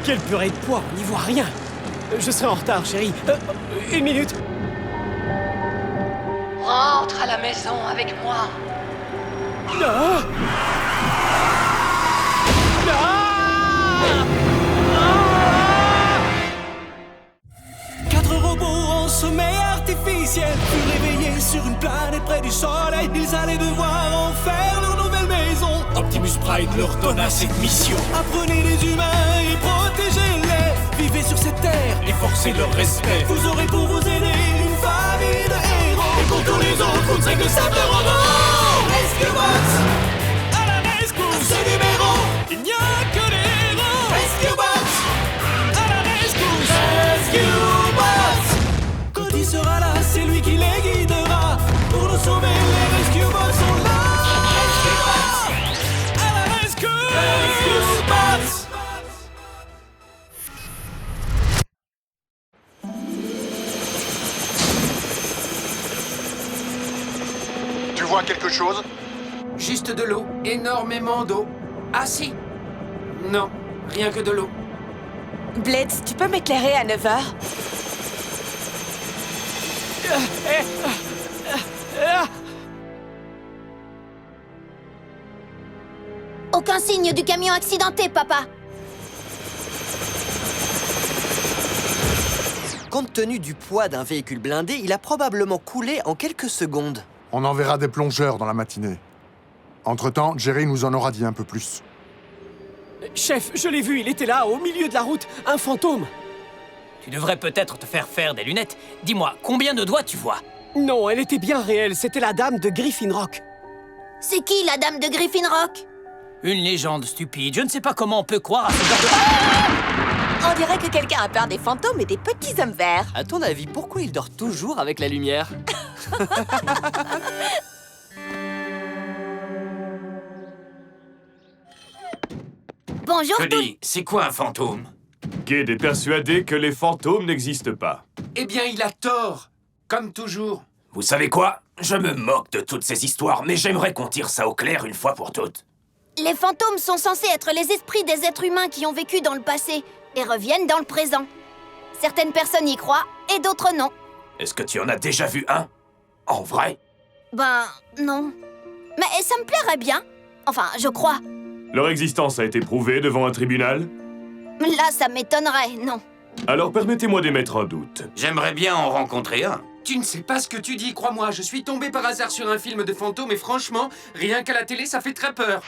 Quelle purée de pois, on n'y voit rien. Je serai en retard, chérie. Une minute. Rentre à la maison avec moi. Ah! Ah! Ah! 4 robots en sommeil artificiel furent réveillés sur une planète près du soleil. Ils allaient devoir en faire leur nouvelle maison. Optimus Prime leur donna cette mission. Apprenez les humains et protégez-les. Vivez sur cette terre Et forcez leur respect. Vous aurez pour vous aider une famille de héros. Et pour tous les autres, vous ne serez que simples robots. Rescue Bots à la rescousse. Ce numéro, il n'y a que des héros. Rescue Bots à la rescousse. Rescue Bots. Cody sera là, c'est lui qui les guidera. Pour nous sauver, les Rescue Bots sont là. Rescue Bots à la rescousse. Rescue Bots. Tu vois quelque chose? Juste de l'eau, énormément d'eau. Ah si. Non, rien que de l'eau. Blitz, tu peux m'éclairer à 9h? Aucun signe du camion accidenté, papa. Compte tenu du poids d'un véhicule blindé, il a probablement coulé en quelques secondes. On enverra des plongeurs dans la matinée. Entre-temps, Jerry nous en aura dit un peu plus. Chef, je l'ai vu, il était là, au milieu de la route, un fantôme. Tu devrais peut-être te faire faire des lunettes. Dis-moi, combien de doigts tu vois? Non, elle était bien réelle, c'était la dame de Griffin Rock. C'est qui, la dame de Griffin Rock? Une légende stupide. Je ne sais pas comment on peut croire à ce genre de... On dirait que quelqu'un a peur des fantômes et des petits hommes verts. À ton avis, pourquoi il dort toujours avec la lumière? Bonjour Cody, c'est quoi un fantôme? Kid est persuadé que les fantômes n'existent pas. Eh bien, il a tort. Comme toujours. Vous savez quoi? Je me moque de toutes ces histoires, mais j'aimerais qu'on tire ça au clair une fois pour toutes. Les fantômes sont censés être les esprits des êtres humains qui ont vécu dans le passé et reviennent dans le présent. Certaines personnes y croient et d'autres non. Est-ce que tu en as déjà vu un? En vrai? Ben, non. Mais ça me plairait bien. Enfin, je crois. Leur existence a été prouvée devant un tribunal? Là, ça m'étonnerait, non. Alors permettez-moi d'émettre un doute. J'aimerais bien en rencontrer un. Tu ne sais pas ce que tu dis, crois-moi. Je suis tombé par hasard sur un film de fantômes et franchement, rien qu'à la télé, ça fait très peur.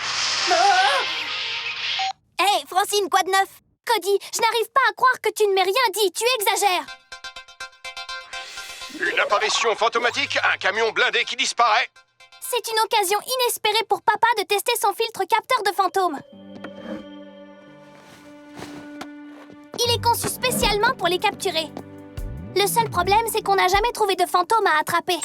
Hé, Francine, quoi de neuf? Cody, je n'arrive pas à croire que tu ne m'aies rien dit. Tu exagères. Une apparition fantomatique, un camion blindé qui disparaît. C'est une occasion inespérée pour papa de tester son filtre capteur de fantômes. Il est conçu spécialement pour les capturer. Le seul problème, c'est qu'on n'a jamais trouvé de fantôme à attraper.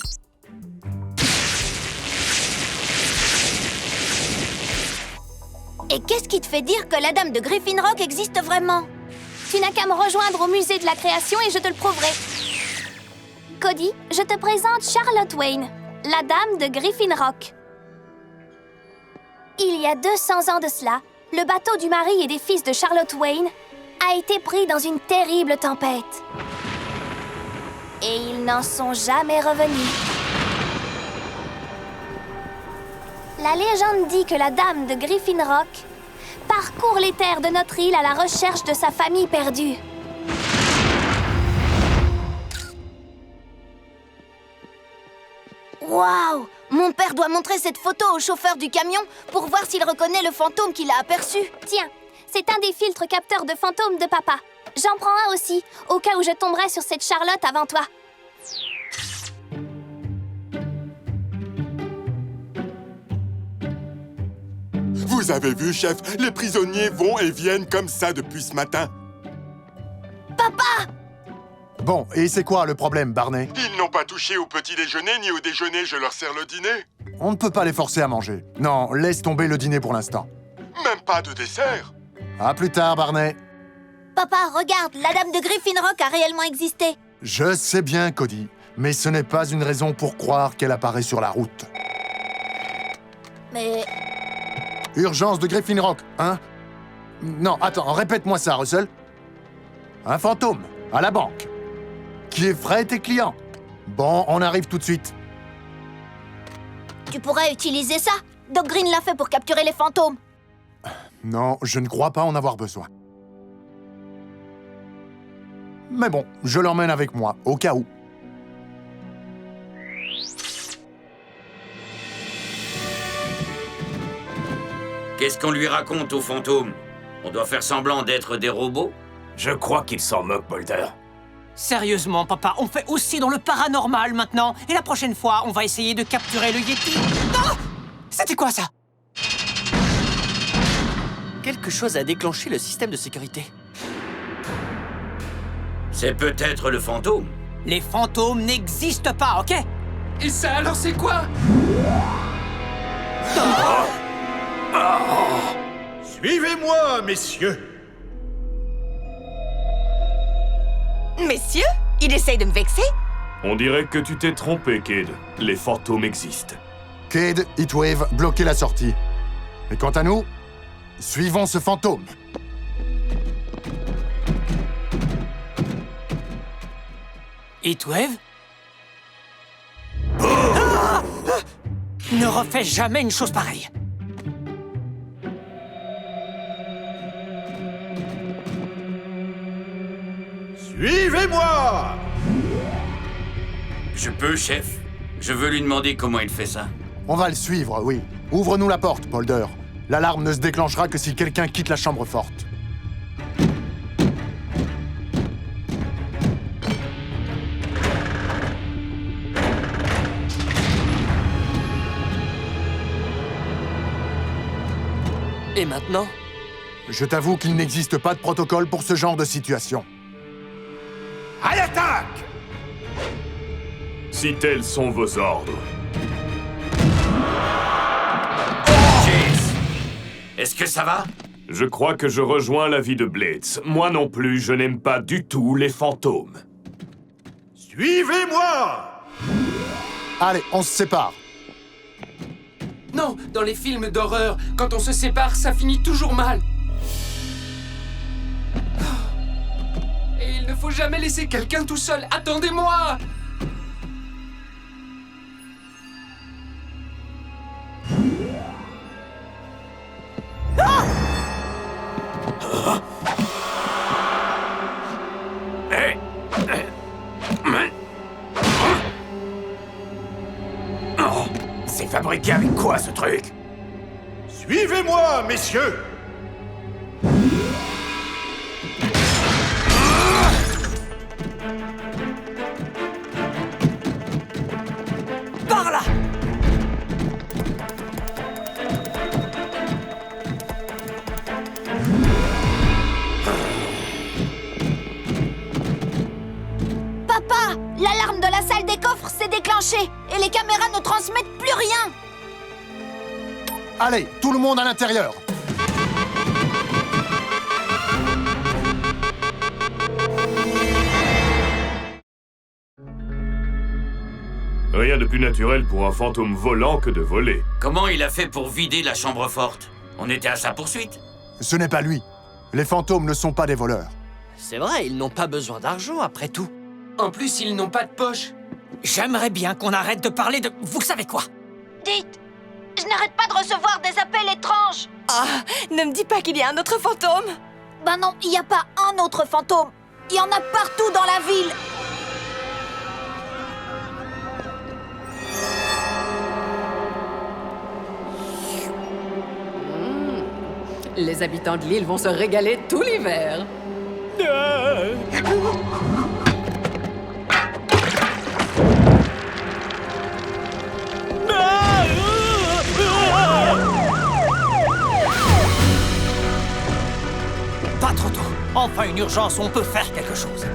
Et qu'est-ce qui te fait dire que la dame de Griffin Rock existe vraiment? Tu n'as qu'à me rejoindre au musée de la création et je te le prouverai. Cody, je te présente Charlotte Wayne, la dame de Griffin Rock. Il y a 200 ans de cela, le bateau du mari et des fils de Charlotte Wayne a été pris dans une terrible tempête. Et ils n'en sont jamais revenus. La légende dit que la dame de Griffin Rock parcourt les terres de notre île à la recherche de sa famille perdue. Waouh! Mon père doit montrer cette photo au chauffeur du camion pour voir s'il reconnaît le fantôme qu'il a aperçu. Tiens, c'est un des filtres capteurs de fantômes de papa. J'en prends un aussi, au cas où je tomberais sur cette Charlotte avant toi. Vous avez vu, chef, les prisonniers vont et viennent comme ça depuis ce matin. Papa! Bon, et c'est quoi le problème, Barney? Ils n'ont pas touché au petit déjeuner, ni au déjeuner, je leur sers le dîner. On ne peut pas les forcer à manger. Non, laisse tomber le dîner pour l'instant. Même pas de dessert. À plus tard, Barney. Papa, regarde, la dame de Griffin Rock a réellement existé. Je sais bien, Cody, mais ce n'est pas une raison pour croire qu'elle apparaît sur la route. Mais... Urgence de Griffin Rock, hein? Non, attends, répète-moi ça, Russell. Un fantôme, à la banque, qui effraie tes clients. Bon, on arrive tout de suite. Tu pourrais utiliser ça. Doc Green l'a fait pour capturer les fantômes. Non, je ne crois pas en avoir besoin. Mais bon, je l'emmène avec moi, au cas où. Qu'est-ce qu'on lui raconte aux fantômes? On doit faire semblant d'être des robots? Je crois qu'il s'en moque, Boulder. Sérieusement, papa, on fait aussi dans le paranormal maintenant. Et la prochaine fois, on va essayer de capturer le Yeti. Non! C'était quoi ça? Quelque chose a déclenché le système de sécurité. C'est peut-être le fantôme. Les fantômes n'existent pas, ok? Et ça, alors c'est quoi? Suivez-moi, messieurs. Messieurs, il essaye de me vexer? On dirait que tu t'es trompé, Cade. Les fantômes existent. Cade, Heatwave, bloquez la sortie. Et quant à nous, suivons ce fantôme. Heatwave? Ah! Ne refais jamais une chose pareille. Suivez-moi! Je peux, chef. Je veux lui demander comment il fait ça. On va le suivre, oui. Ouvre-nous la porte, Boulder. L'alarme ne se déclenchera que si quelqu'un quitte la chambre forte. Et maintenant? Je t'avoue qu'il n'existe pas de protocole pour ce genre de situation. À l'attaque! Si tels sont vos ordres. Chase! Est-ce que ça va? Je crois que je rejoins l'avis de Blitz. Moi non plus, je n'aime pas du tout les fantômes. Suivez-moi! Allez, on se sépare. Non, dans les films d'horreur, quand on se sépare, ça finit toujours mal. Et il ne faut jamais laisser quelqu'un tout seul. Attendez-moi! C'est fabriqué avec quoi, ce truc? Suivez-moi, messieurs! Par là! Papa, l'alarme de la salle des coffres s'est déclenchée et les caméras ne transmettent plus rien. Allez, tout le monde à l'intérieur. Rien de plus naturel pour un fantôme volant que de voler. Comment il a fait pour vider la chambre forte? On était à sa poursuite. Ce n'est pas lui. Les fantômes ne sont pas des voleurs. C'est vrai, ils n'ont pas besoin d'argent, après tout. En plus, ils n'ont pas de poche. J'aimerais bien qu'on arrête de parler de... Vous savez quoi? Dites, je n'arrête pas de recevoir des appels étranges. Ah, ne me dis pas qu'il y a un autre fantôme. Ben non, il n'y a pas un autre fantôme. Il y en a partout dans la ville. Les habitants de l'île vont se régaler tout l'hiver. Pas trop tôt. Enfin une urgence, on peut faire quelque chose.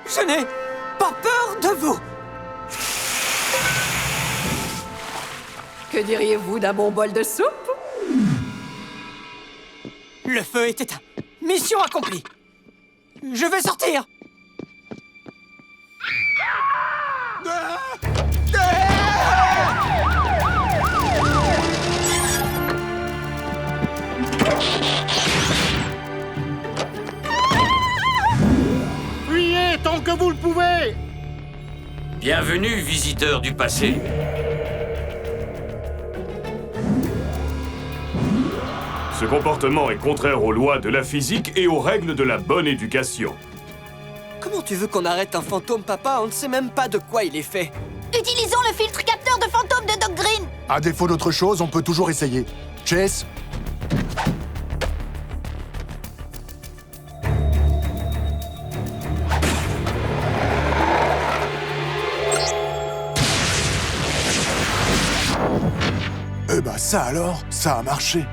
Je n'ai pas peur de vous. Que diriez-vous d'un bon bol de soupe? Le feu est éteint. Mission accomplie. Je vais sortir. Fuyez tant que vous le pouvez! Bienvenue, visiteur du passé. Ce comportement est contraire aux lois de la physique et aux règles de la bonne éducation. Comment tu veux qu'on arrête un fantôme, papa? On ne sait même pas de quoi il est fait. Utilisons le filtre capteur de fantôme de Doc Green. À défaut d'autre chose, on peut toujours essayer. Chase? Eh ben ça alors, ça a marché.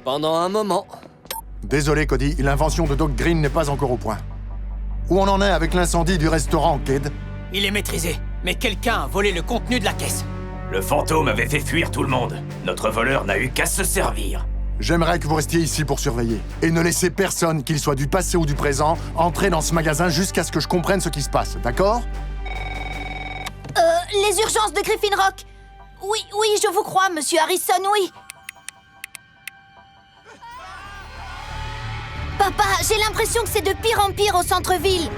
Pendant un moment. Désolé, Cody, l'invention de Doc Green n'est pas encore au point. Où on en est avec l'incendie du restaurant, Kid? Il est maîtrisé, mais quelqu'un a volé le contenu de la caisse. Le fantôme avait fait fuir tout le monde. Notre voleur n'a eu qu'à se servir. J'aimerais que vous restiez ici pour surveiller. Et ne laissez personne, qu'il soit du passé ou du présent, entrer dans ce magasin jusqu'à ce que je comprenne ce qui se passe, d'accord? Les urgences de Griffin Rock. Oui, je vous crois, monsieur Harrison, oui. Papa, j'ai l'impression que c'est de pire en pire au centre-ville.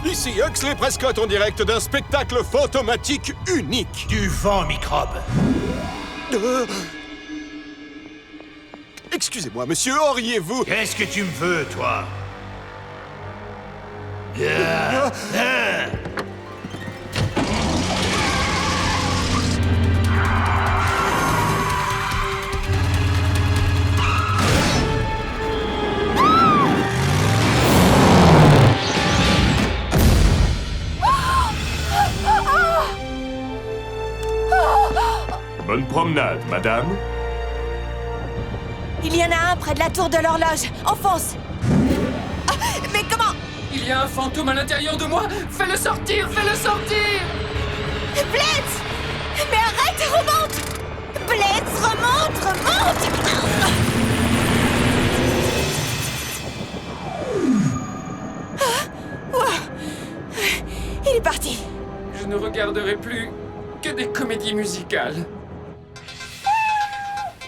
Ici Huxley Prescott en direct d'un spectacle fantomatique unique. Du vent microbe. Excusez-moi, monsieur, auriez-vous... Qu'est-ce que tu me veux, toi? Bonne promenade, madame. Il y en a un près de la tour de l'horloge. Enfonce! Ah, mais comment? Il y a un fantôme à l'intérieur de moi. Fais-le sortir, fais-le sortir! Blitz! Mais arrête, remonte! Blitz, remonte! Il est parti. Je ne regarderai plus que des comédies musicales.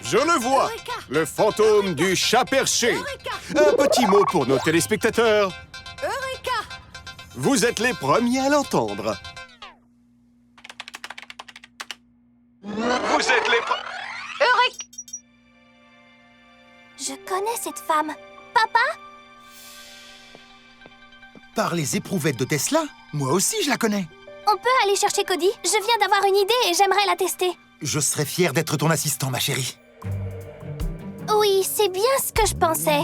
Je le vois, le fantôme du chat perché. Un petit mot pour nos téléspectateurs. Eureka! Vous êtes les premiers à l'entendre. Vous êtes les Eureka! Je connais cette femme. Papa? Par les éprouvettes de Tesla? Moi aussi, je la connais. On peut aller chercher Cody? Je viens d'avoir une idée et j'aimerais la tester. Je serais fier d'être ton assistant, ma chérie. Oui, c'est bien ce que je pensais.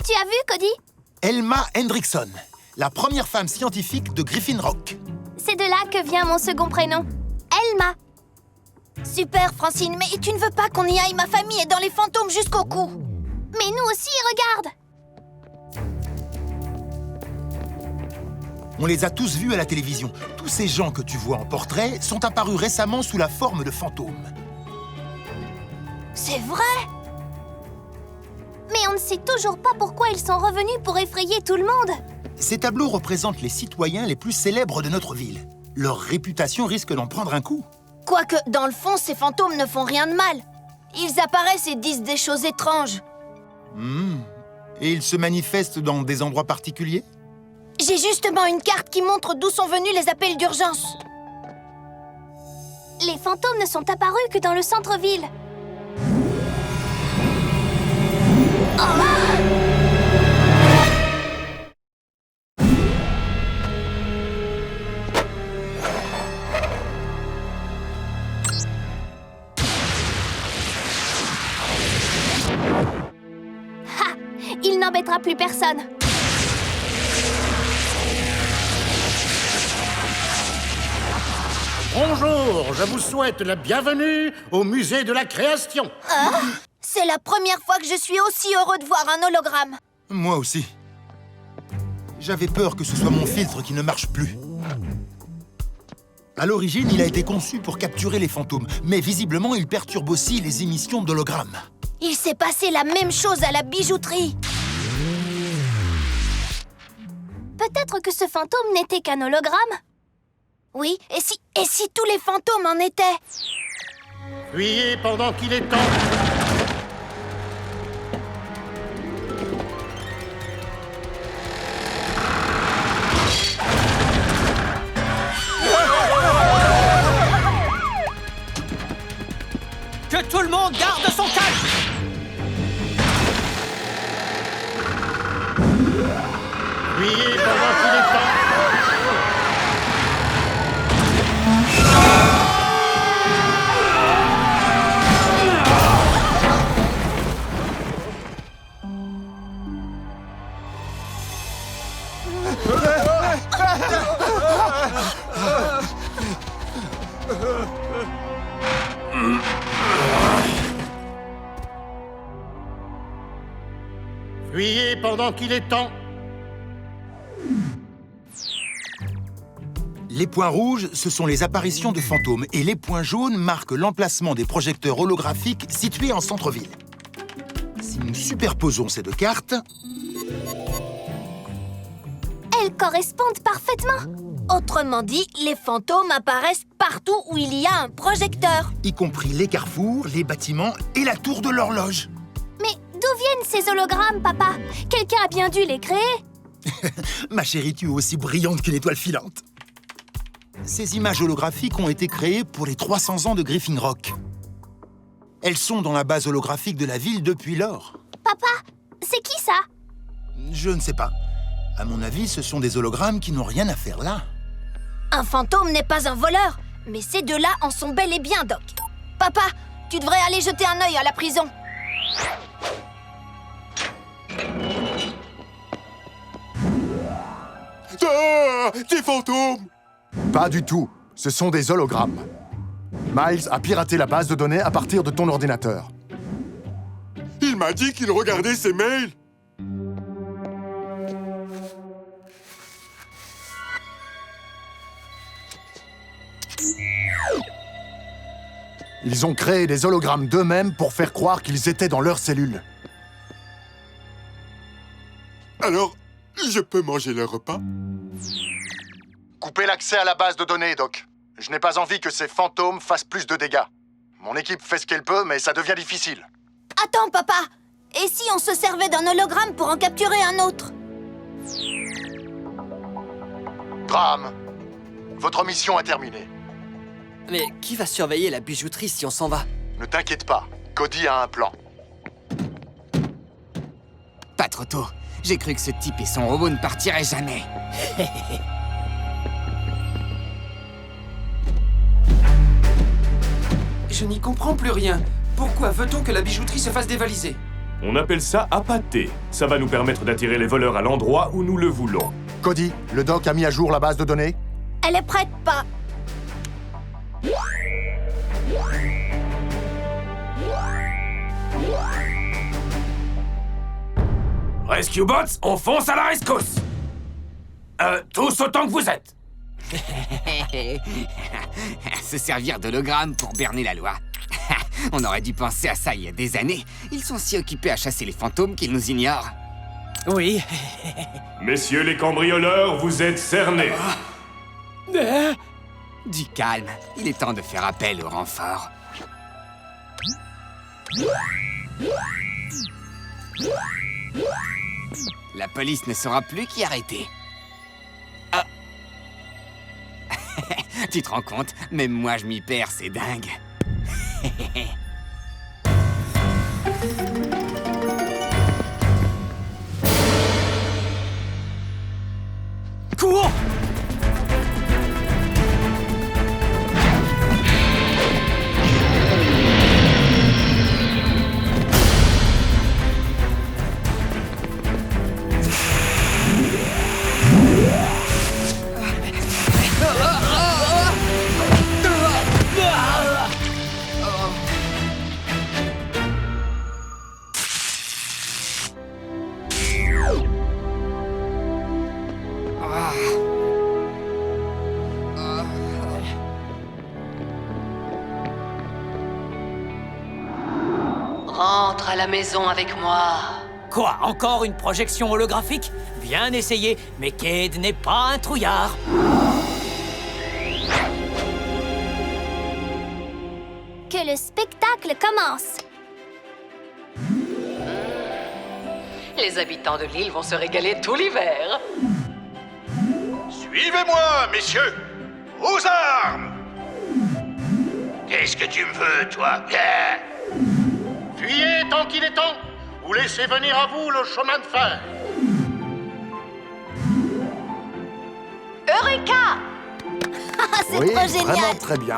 Tu as vu, Cody? Elma Hendrickson, la première femme scientifique de Griffin Rock. C'est de là que vient mon second prénom. Elma. Super, Francine, mais tu ne veux pas qu'on y aille? Ma famille est dans les fantômes jusqu'au cou. Mais nous aussi, regarde! On les a tous vus à la télévision. Tous ces gens que tu vois en portrait sont apparus récemment sous la forme de fantômes. C'est vrai! Mais on ne sait toujours pas pourquoi ils sont revenus pour effrayer tout le monde. Ces tableaux représentent les citoyens les plus célèbres de notre ville. Leur réputation risque d'en prendre un coup. Quoique, dans le fond, ces fantômes ne font rien de mal. Ils apparaissent et disent des choses étranges. Et ils se manifestent dans des endroits particuliers? J'ai justement une carte qui montre d'où sont venus les appels d'urgence. Les fantômes ne sont apparus que dans le centre-ville. Ha! Il n'embêtera plus personne. Bonjour, je vous souhaite la bienvenue au musée de la création. Ah, c'est la première fois que je suis aussi heureux de voir un hologramme. Moi aussi. J'avais peur que ce soit mon filtre qui ne marche plus. À l'origine, il a été conçu pour capturer les fantômes, mais visiblement, il perturbe aussi les émissions d'hologrammes. Il s'est passé la même chose à la bijouterie. Peut-être que ce fantôme n'était qu'un hologramme? Oui, et si tous les fantômes en étaient? Fuyez pendant qu'il est temps. Que tout le monde garde son calme! Fuyez pendant qu'il est temps. Fuyez pendant qu'il est temps. Les points rouges, ce sont les apparitions de fantômes, et les points jaunes marquent l'emplacement des projecteurs holographiques situés en centre-ville. Si nous superposons ces deux cartes... Elles correspondent parfaitement. Autrement dit, les fantômes apparaissent partout où il y a un projecteur. Y compris les carrefours, les bâtiments et la tour de l'horloge. Mais d'où viennent ces hologrammes, papa? Quelqu'un a bien dû les créer. Ma chérie, tu es aussi brillante qu'une étoile filante. Ces images holographiques ont été créées pour les 300 ans de Griffin Rock. Elles sont dans la base holographique de la ville depuis lors. Papa, c'est qui ça? Je ne sais pas. À mon avis, ce sont des hologrammes qui n'ont rien à faire là. Un fantôme n'est pas un voleur, mais ces deux-là en sont bel et bien, Doc. Papa, tu devrais aller jeter un œil à la prison. Ah, des fantômes! Pas du tout. Ce sont des hologrammes. Miles a piraté la base de données à partir de ton ordinateur. Il m'a dit qu'il regardait ses mails. Ils ont créé des hologrammes d'eux-mêmes pour faire croire qu'ils étaient dans leurs cellules. Alors, je peux manger le repas? Coupez l'accès à la base de données, Doc. Je n'ai pas envie que ces fantômes fassent plus de dégâts. Mon équipe fait ce qu'elle peut, mais ça devient difficile. Attends, papa. Et si on se servait d'un hologramme pour en capturer un autre? Graham, votre mission est terminée. Mais qui va surveiller la bijouterie si on s'en va? Ne t'inquiète pas, Cody a un plan. Pas trop tôt. J'ai cru que ce type et son robot ne partiraient jamais. Je n'y comprends plus rien. Pourquoi veut-on que la bijouterie se fasse dévaliser? On appelle ça appâter. Ça va nous permettre d'attirer les voleurs à l'endroit où nous le voulons. Cody, le doc a mis à jour la base de données? Elle est prête, pas. Rescue Bots, on fonce à la rescousse! Tous autant que vous êtes! Se servir d'hologramme pour berner la loi. On aurait dû penser à ça il y a des années. Ils sont si occupés à chasser les fantômes qu'ils nous ignorent. Oui. Messieurs les cambrioleurs, vous êtes cernés. Du calme. Il est temps de faire appel au renfort. La police ne saura plus qui arrêter. Ah. Tu te rends compte? Même moi, je m'y perds, c'est dingue. Cours! Rentre à la maison avec moi. Quoi, encore une projection holographique? Bien essayé, mais Cade n'est pas un trouillard. Que le spectacle commence. Les habitants de l'île vont se régaler tout l'hiver. Suivez-moi, messieurs! Aux armes! Qu'est-ce que tu me veux, toi? Fuyez tant qu'il est temps, ou laissez venir à vous le chemin de fer. Eureka! C'est Oui, trop génial! vraiment très bien.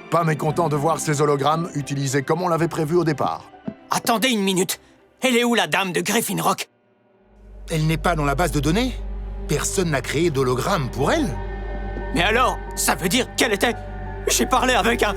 Pas mécontent de voir ces hologrammes utilisés comme on l'avait prévu au départ. Attendez une minute. Elle est où la dame de Griffin Rock? Elle n'est pas dans la base de données. Personne n'a créé d'hologramme pour elle. Mais alors, ça veut dire qu'elle était... J'ai parlé avec un...